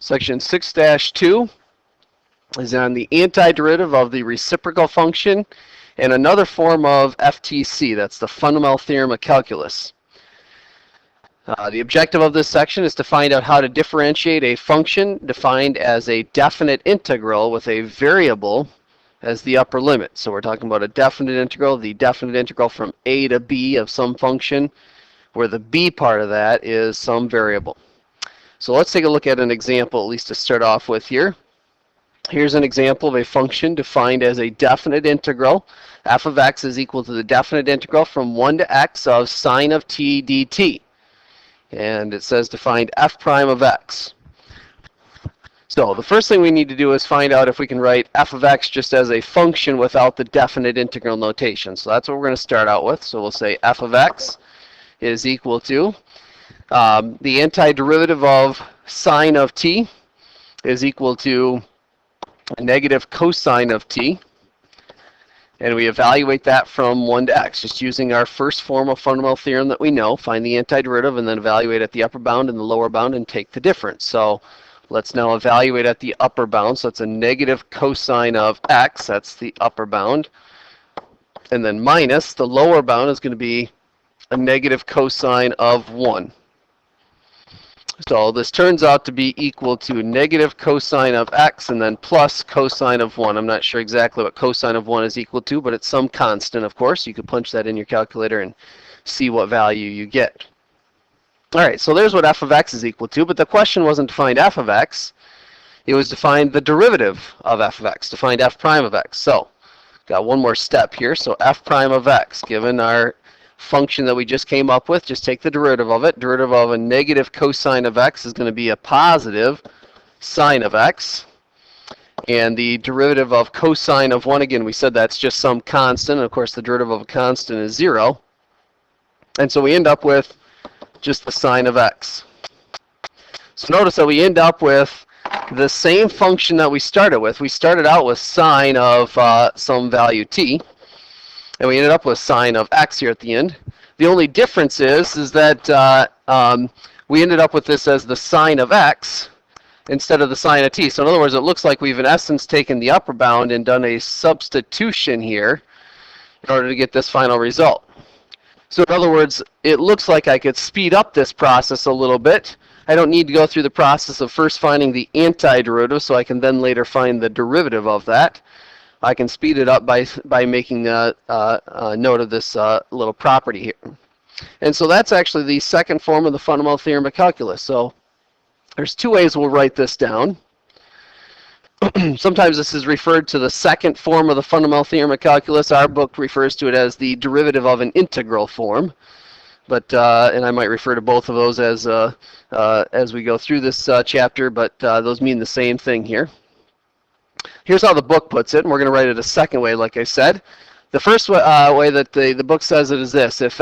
Section 6-2 is on the antiderivative of the reciprocal function and another form of FTC. That's the fundamental theorem of calculus. The objective of this section is to find out how to differentiate a function defined as a definite integral with a variable as the upper limit. So we're talking about a definite integral, the definite integral from a to b of some function, where the b part of that is some variable. So let's take a look at an example, at least to start off with here. Here's an example of a function defined as a definite integral. F of x is equal to the definite integral from 1 to x of sine of t dt. And it says to find f prime of x. So the first thing we need to do is find out if we can write f of x just as a function without the definite integral notation. So that's what we're going to start out with. So we'll say f of x is equal to the antiderivative of sine of t is equal to a negative cosine of t. And we evaluate that from 1 to x, just using our first form of fundamental theorem that we know. Find the antiderivative and then evaluate at the upper bound and the lower bound and take the difference. So let's now evaluate at the upper bound. So it's a negative cosine of x. That's the upper bound. And then minus the lower bound is going to be a negative cosine of 1. So this turns out to be equal to negative cosine of x and then plus cosine of 1. I'm not sure exactly what cosine of 1 is equal to, but it's some constant, of course. You could punch that in your calculator and see what value you get. All right, so there's what f of x is equal to, but the question wasn't to find f of x. It was to find the derivative of f of x, to find f prime of x. So got one more step here. So f prime of x, given our function that we just came up with, just take the derivative of it. Derivative of a negative cosine of x is going to be a positive sine of x. And the derivative of cosine of 1, again, we said that's just some constant. And of course, the derivative of a constant is 0. And so we end up with just the sine of x. So notice that we end up with the same function that we started with. We started out with sine of some value t. And we ended up with sine of x here at the end. The only difference is that we ended up with this as the sine of x instead of the sine of t. So in other words, it looks like we've in essence taken the upper bound and done a substitution here in order to get this final result. So in other words, it looks like I could speed up this process a little bit. I don't need to go through the process of first finding the antiderivative, so I can then later find the derivative of that. I can speed it up by making a note of this little property here. And so that's actually the second form of the fundamental theorem of calculus. So there's two ways we'll write this down. Sometimes this is referred to the second form of the fundamental theorem of calculus. Our book refers to it as the derivative of an integral form. But and I might refer to both of those as we go through this chapter, but those mean the same thing here. Here's how the book puts it, and we're going to write it a second way, like I said. The first way that the book says it is this: if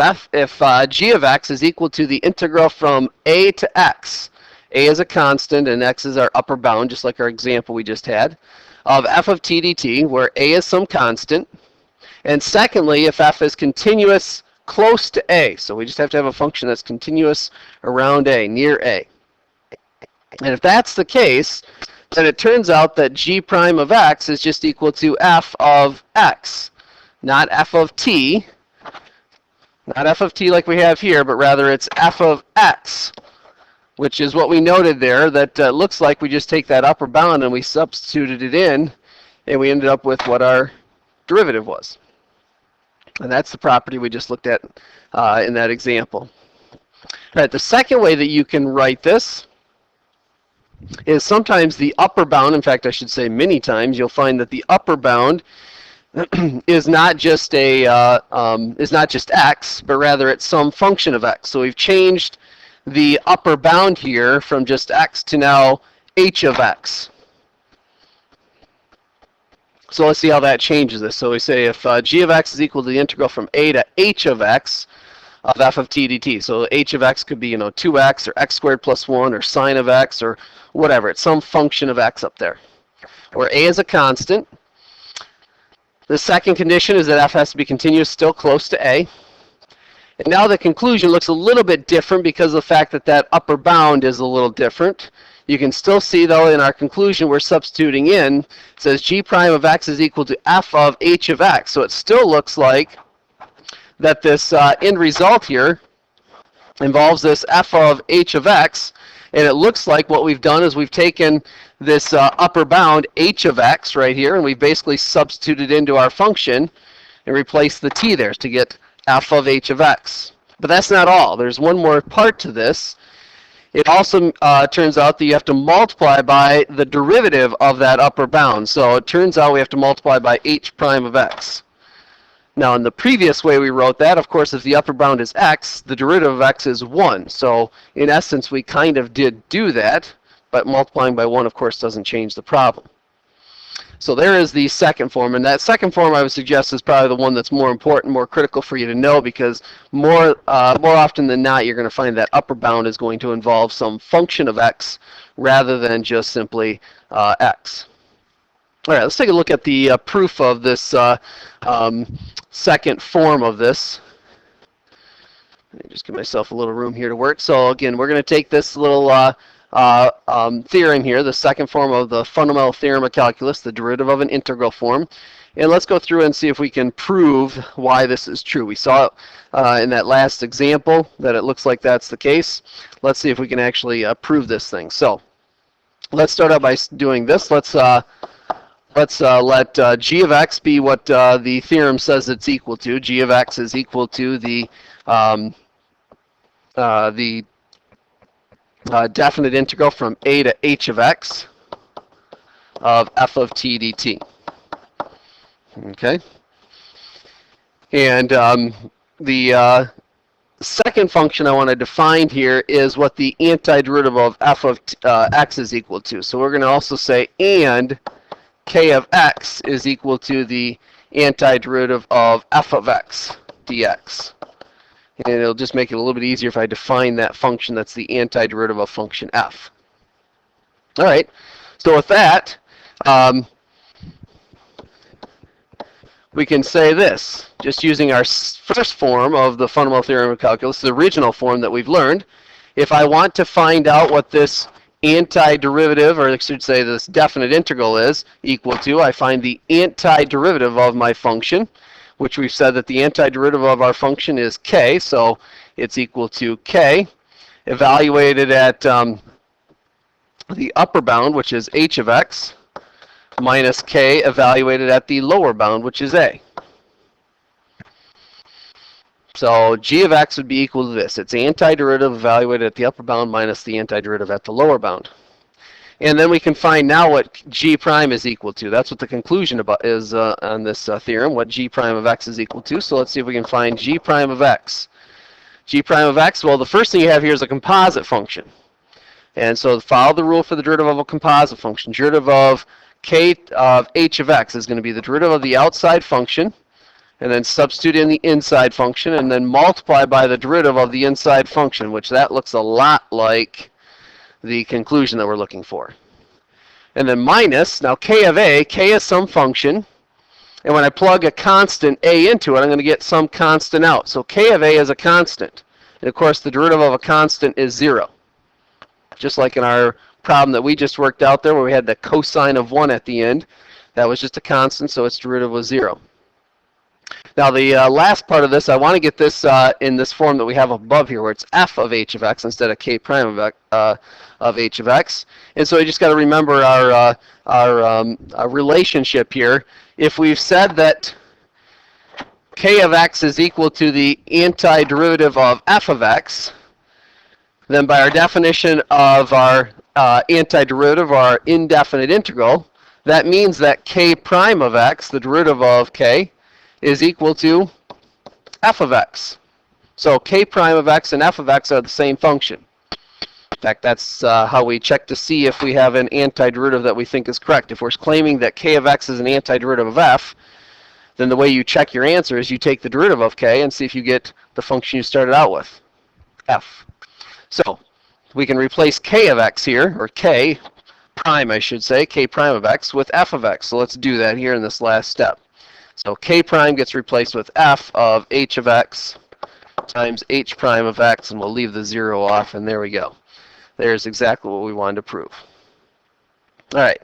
g of x is equal to the integral from a to x, a is a constant and x is our upper bound, just like our example we just had, of f of t dt, where a is some constant, and secondly, if f is continuous close to a, so we just have to have a function that's continuous around a, near a. And if that's the case, then it turns out that g prime of x is just equal to f of x, not f of t, not f of t like we have here, but rather it's f of x, which is what we noted there, that looks like we just take that upper bound and we substituted it in, and we ended up with what our derivative was. And that's the property we just looked at in that example. All right, the second way that you can write this is sometimes the upper bound, in fact I should say many times, you'll find that the upper bound is not just x, but rather it's some function of x. So we've changed the upper bound here from just x to now h of x. So let's see how that changes this. So we say if g of x is equal to the integral from a to h of x of f of t dt. So h of x could be 2x or x squared plus 1 or sine of x or whatever. It's some function of x up there. Where a is a constant. The second condition is that f has to be continuous still close to a. And now the conclusion looks a little bit different because of the fact that that upper bound is a little different. You can still see, though, in our conclusion we're substituting in, it says g prime of x is equal to f of h of x. So it still looks like that this end result here involves this f of h of x, and it looks like what we've done is we've taken this upper bound h of x right here, and we've basically substituted into our function and replaced the t there to get f of h of x. But that's not all. There's one more part to this. It also turns out that you have to multiply by the derivative of that upper bound. So it turns out we have to multiply by h prime of x. Now, in the previous way we wrote that, of course, if the upper bound is x, the derivative of x is 1. So in essence, we kind of did do that, but multiplying by 1, of course, doesn't change the problem. So there is the second form, and that second form I would suggest is probably the one that's more important, more critical for you to know, because more often than not, you're going to find that upper bound is going to involve some function of x rather than just simply x. All right, let's take a look at the proof of this second form of this. Let me just give myself a little room here to work. So again, we're going to take this little theorem here, the second form of the fundamental theorem of calculus, the derivative of an integral form. And let's go through and see if we can prove why this is true. We saw in that last example that it looks like that's the case. Let's see if we can actually prove this thing. So let's start out by doing this. Let's let g of x be what the theorem says it's equal to. G of x is equal to the definite integral from a to h of x of f of t dt. Okay. And the second function I want to define here is what the antiderivative of f of x is equal to. So we're going to also say and k of x is equal to the antiderivative of f of x dx. And it'll just make it a little bit easier if I define that function that's the antiderivative of function f. All right, so with that, we can say this, just using our first form of the fundamental theorem of calculus, the original form that we've learned. If I want to find out what this antiderivative, or I should say this definite integral is equal to, I find the antiderivative of my function, which we've said that the antiderivative of our function is k, so it's equal to k, evaluated at the upper bound, which is h of x, minus k evaluated at the lower bound, which is a. So g of x would be equal to this. It's antiderivative evaluated at the upper bound minus the antiderivative at the lower bound. And then we can find now what g prime is equal to. That's what the conclusion about is on this theorem, what g prime of x is equal to. So let's see if we can find g prime of x. G prime of x, well, the first thing you have here is a composite function. And so follow the rule for the derivative of a composite function. Derivative of k of h of x is going to be the derivative of the outside function, and then substitute in the inside function, and then multiply by the derivative of the inside function, which that looks a lot like the conclusion that we're looking for. And then minus, now k of a, k is some function, and when I plug a constant a into it, I'm going to get some constant out. So k of a is a constant, and of course the derivative of a constant is 0. Just like in our problem that we just worked out there where we had the cosine of 1 at the end, that was just a constant, so its derivative was 0. Now the last part of this, I want to get this in this form that we have above here, where it's f of h of x instead of k prime of h of x. And so you just got to remember our relationship here. If we've said that k of x is equal to the antiderivative of f of x, then by our definition of our antiderivative, our indefinite integral, that means that k prime of x, the derivative of k, is equal to f of x. So k prime of x and f of x are the same function. In fact, that's how we check to see if we have an antiderivative that we think is correct. If we're claiming that k of x is an antiderivative of f, then the way you check your answer is you take the derivative of k and see if you get the function you started out with, f. So we can replace k of x here, or k prime I should say, k prime of x, with f of x. So let's do that here in this last step. So k prime gets replaced with f of h of x times h prime of x, and we'll leave the 0 off, and there we go. There's exactly what we wanted to prove. All right.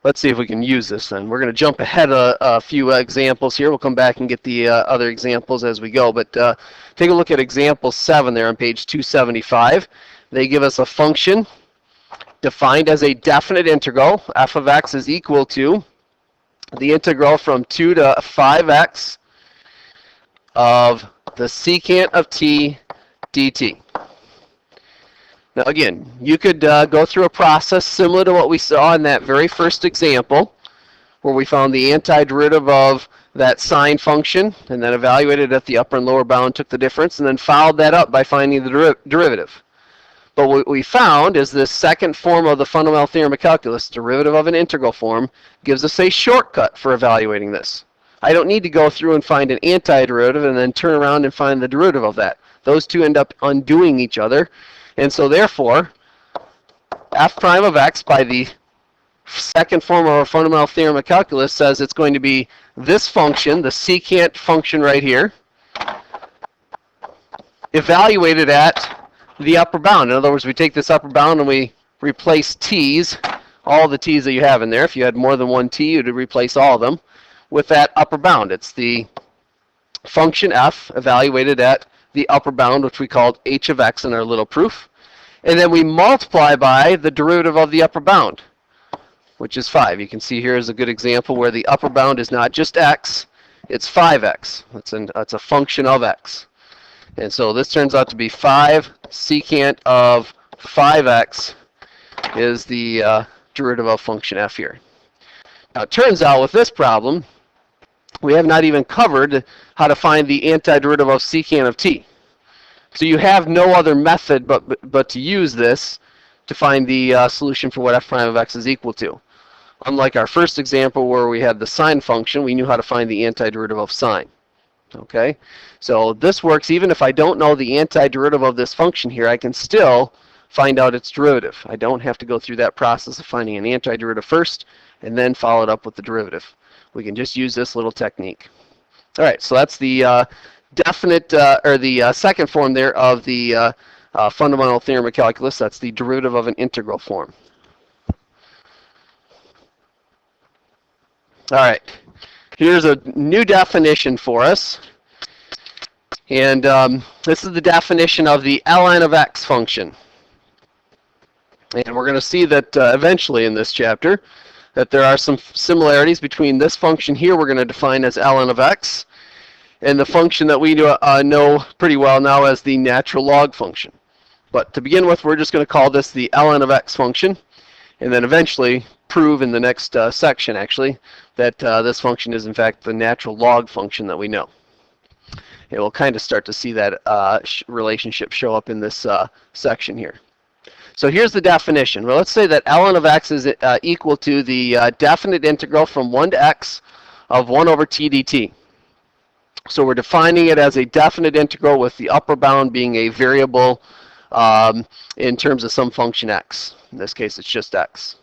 Let's see if we can use this then. We're going to jump ahead a few examples here. We'll come back and get the other examples as we go. But take a look at example 7 there on page 275. They give us a function defined as a definite integral. F of x is equal to the integral from 2 to 5x of the secant of t dt. Now again, you could go through a process similar to what we saw in that very first example, where we found the antiderivative of that sine function, and then evaluated at the upper and lower bound, took the difference, and then followed that up by finding the derivative. But what we found is this second form of the fundamental theorem of calculus, derivative of an integral form, gives us a shortcut for evaluating this. I don't need to go through and find an antiderivative and then turn around and find the derivative of that. Those two end up undoing each other. And so therefore, f prime of x by the second form of our fundamental theorem of calculus says it's going to be this function, the secant function right here, evaluated at the upper bound. In other words, we take this upper bound and we replace t's, all the t's that you have in there. If you had more than one t, you'd replace all of them with that upper bound. It's the function f evaluated at the upper bound, which we called h of x in our little proof. And then we multiply by the derivative of the upper bound, which is 5. You can see here is a good example where the upper bound is not just x, it's 5x. It's a function of x. And so this turns out to be 5 secant of 5x is the derivative of function f here. Now it turns out with this problem, we have not even covered how to find the antiderivative of secant of t. So you have no other method but to use this to find the solution for what f prime of x is equal to. Unlike our first example where we had the sine function, we knew how to find the antiderivative of sine. Okay, so this works even if I don't know the antiderivative of this function here, I can still find out its derivative. I don't have to go through that process of finding an antiderivative first and then follow it up with the derivative. We can just use this little technique. All right, so that's the definite, or the second form there of the fundamental theorem of calculus. That's the derivative of an integral form. All right, here's a new definition for us. And this is the definition of the ln of x function. And we're going to see that eventually in this chapter that there are some similarities between this function here we're going to define as ln of x and the function that we know pretty well now as the natural log function. But to begin with, we're just going to call this the ln of x function, and then eventually prove in the next section actually that this function is in fact the natural log function that we know. And we'll kind of start to see that relationship show up in this section here. So here's the definition. Well, let's say that ln of x is equal to the definite integral from 1 to x of 1 over t dt. So we're defining it as a definite integral with the upper bound being a variable in terms of some function x. In this case, it's just x.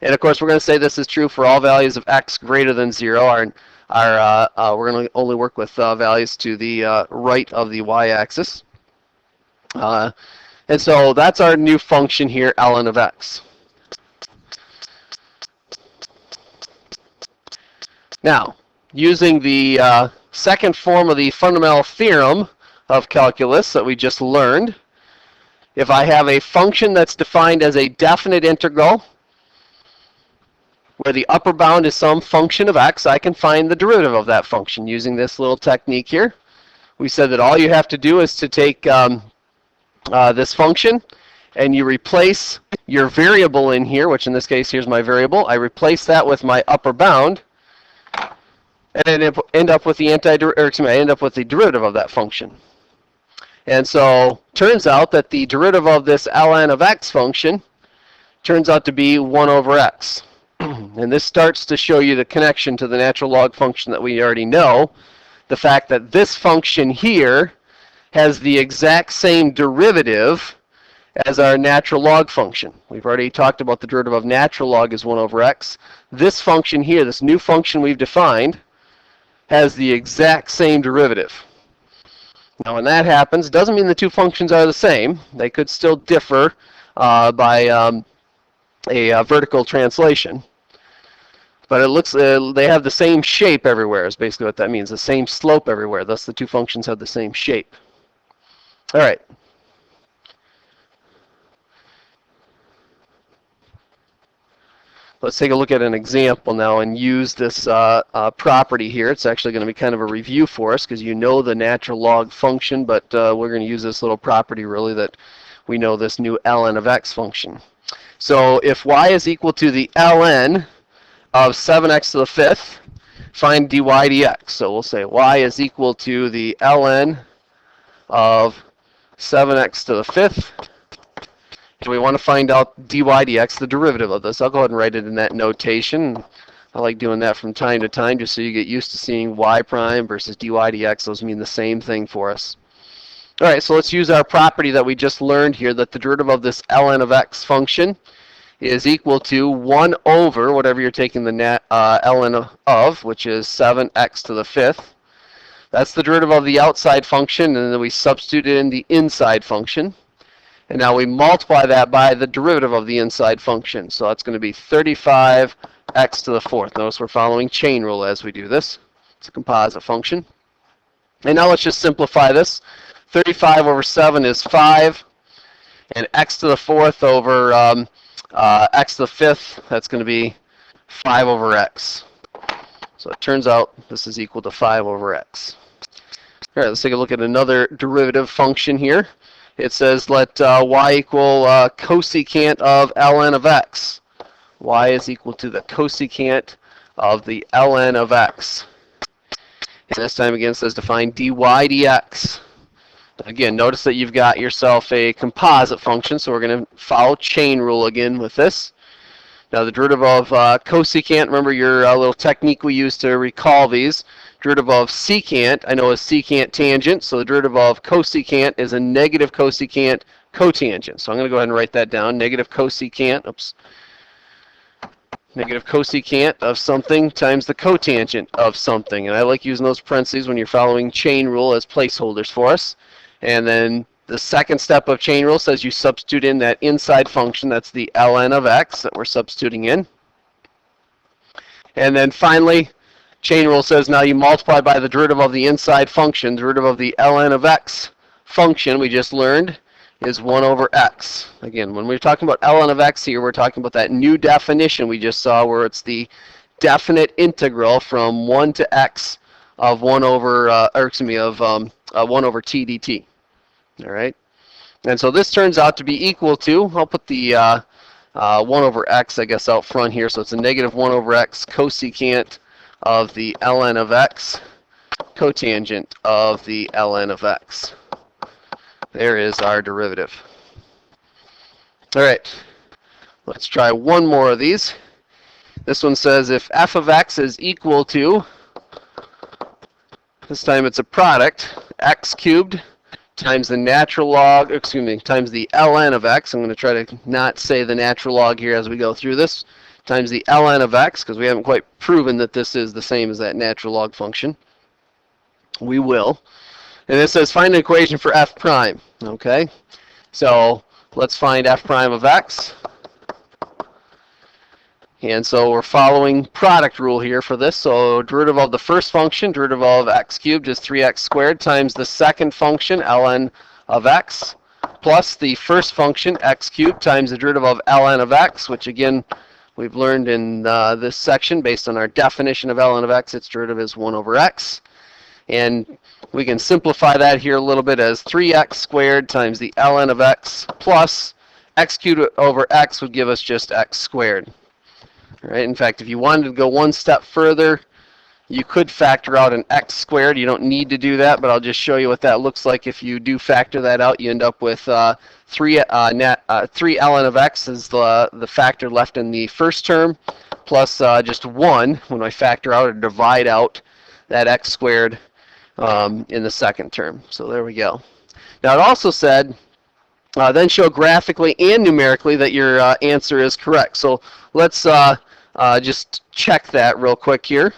And of course, we're going to say this is true for all values of x greater than 0. We're going to only work with values to the right of the y-axis. And so that's our new function here, ln of x. Now, using the second form of the fundamental theorem of calculus that we just learned, if I have a function that's defined as a definite integral, where the upper bound is some function of x, I can find the derivative of that function using this little technique here. We said that all you have to do is to take this function and you replace your variable in here, which in this case here's my variable. I replace that with my upper bound, and then end up with the derivative of that function. And so turns out that the derivative of this ln of x function turns out to be 1 over x. And this starts to show you the connection to the natural log function that we already know. The fact that this function here has the exact same derivative as our natural log function. We've already talked about the derivative of natural log is 1 over x. This function here, this new function we've defined, has the exact same derivative. Now when that happens, it doesn't mean the two functions are the same. They could still differ by a vertical translation. But it looks they have the same shape everywhere is basically what that means, the same slope everywhere. Thus the two functions have the same shape. All right. Let's take a look at an example now and use this property here. It's actually going to be kind of a review for us because you know the natural log function, but we're going to use this little property really that we know this new ln of x function. So if y is equal to the ln of 7x to the fifth, find dy dx. So we'll say y is equal to the ln of 7x to the fifth. And we want to find out dy dx, the derivative of this. I'll go ahead and write it in that notation. I like doing that from time to time just so you get used to seeing y prime versus dy dx. Those mean the same thing for us. All right, so let's use our property that we just learned here, that the derivative of this ln of x function is equal to 1 over whatever you're taking the ln of, which is 7x to the fifth. That's the derivative of the outside function, and then we substitute it in the inside function. And now we multiply that by the derivative of the inside function. So that's going to be 35x to the fourth. Notice we're following chain rule as we do this. It's a composite function. And now let's just simplify this. 35 over 7 is 5. And x to the fourth over x to the fifth, that's going to be 5 over x. So it turns out this is equal to 5 over x. All right, let's take a look at another derivative function here. It says let y equal cosecant of ln of x. Y is equal to the cosecant of the ln of x. And this time again it says to find dy dx. Again, notice that you've got yourself a composite function, so we're going to follow chain rule again with this. Now the derivative of cosecant, remember your little technique we use to recall these. Derivative of secant, I know is secant tangent, so the derivative of cosecant is a negative cosecant cotangent. So I'm going to go ahead and write that down. Negative cosecant of something times the cotangent of something. And I like using those parentheses when you're following chain rule as placeholders for us. And then the second step of chain rule says you substitute in that inside function. That's the ln of x that we're substituting in. And then finally, chain rule says now you multiply by the derivative of the inside function. The derivative of the ln of x function we just learned is 1 over x. Again, when we're talking about ln of x here, we're talking about that new definition we just saw where it's the definite integral from 1 to x of 1 over, 1 over t dt. All right? And so this turns out to be equal to, I'll put the 1 over x, I guess, out front here. So it's a negative 1 over x cosecant of the ln of x, cotangent of the ln of x. There is our derivative. All right, let's try one more of these. This one says if f of x is equal to, this time it's a product, x cubed times the natural log, times the ln of x. I'm going to try to not say the natural log here as we go through this. Times the ln of x, because we haven't quite proven that this is the same as that natural log function. We will. And it says find an equation for f prime. Okay, so let's find f prime of x. And so we're following product rule here for this. So derivative of the first function, derivative of x cubed is 3x squared times the second function, ln of x, plus the first function, x cubed, times the derivative of ln of x, which again, we've learned in this section based on our definition of ln of x, its derivative is 1 over x. And we can simplify that here a little bit as 3x squared times the ln of x plus x cubed over x would give us just x squared. All right, in fact, if you wanted to go one step further, you could factor out an x squared. You don't need to do that, but I'll just show you what that looks like. If you do factor that out, you end up with 3 ln of x is the factor left in the first term, plus just 1 when I factor out or divide out that x squared in the second term. So there we go. Now it also said, then show graphically and numerically that your answer is correct. So let's just check that real quick here.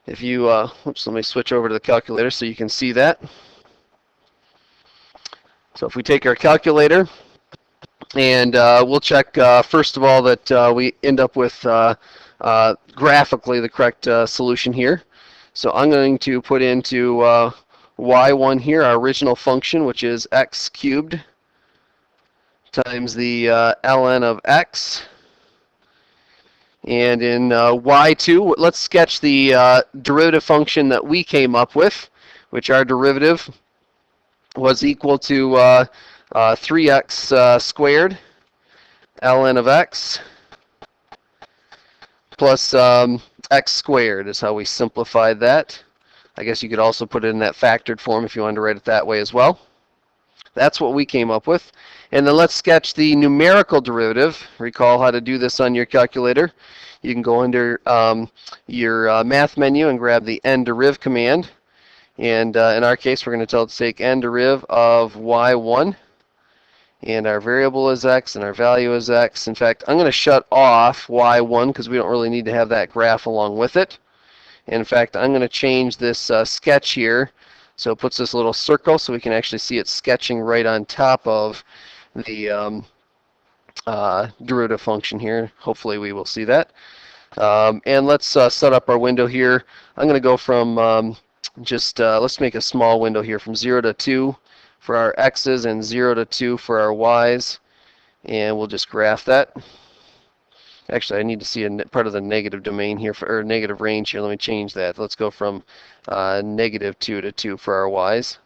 If you, let me switch over to the calculator so you can see that. So if we take our calculator, and we'll check, first of all, that we end up with graphically the correct solution here. So I'm going to put into y1 here, our original function, which is x cubed times the ln of x. And in y2, let's sketch the derivative function that we came up with, which our derivative was equal to 3x squared ln of x plus x squared is how we simplified that. I guess you could also put it in that factored form if you wanted to write it that way as well. That's what we came up with. And then let's sketch the numerical derivative. Recall how to do this on your calculator. You can go under your math menu and grab the nderiv command. And in our case, we're going to tell it to take nderiv of y1. And our variable is x and our value is x. In fact, I'm going to shut off y1 because we don't really need to have that graph along with it. And in fact, I'm going to change this sketch here so it puts this little circle so we can actually see it sketching right on top of the derivative function here. Hopefully we will see that. And let's set up our window here. I'm going to go from let's make a small window here from 0 to 2 for our x's and 0 to 2 for our y's. And we'll just graph that. Actually, I need to see a part of the negative domain here, or negative range here. Let me change that. Let's go from -2 to 2 for our y's.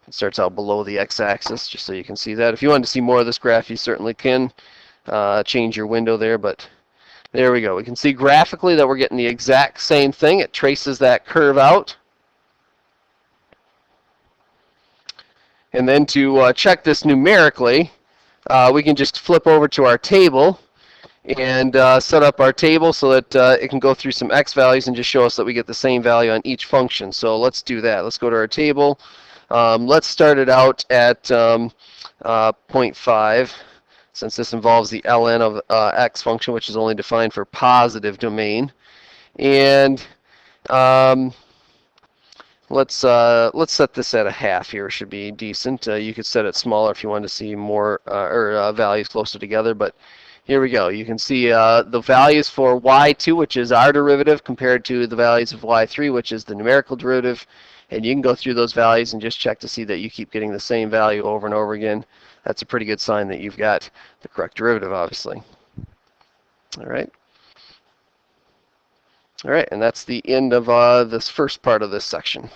It starts out below the x-axis, just so you can see that. If you want to see more of this graph, you certainly can change your window there, but there we go. We can see graphically that we're getting the exact same thing. It traces that curve out. And then to check this numerically, we can just flip over to our table and set up our table so that it can go through some x values and just show us that we get the same value on each function. So let's do that. Let's go to our table. Let's start it out at 0.5, since this involves the ln of x function, which is only defined for positive domain. And let's set this at a half here. Should be decent. You could set it smaller if you want to see more values closer together, but here we go. You can see the values for y2, which is our derivative, compared to the values of y3, which is the numerical derivative. And you can go through those values and just check to see that you keep getting the same value over and over again. That's a pretty good sign that you've got the correct derivative, obviously. All right. All right, and that's the end of this first part of this section.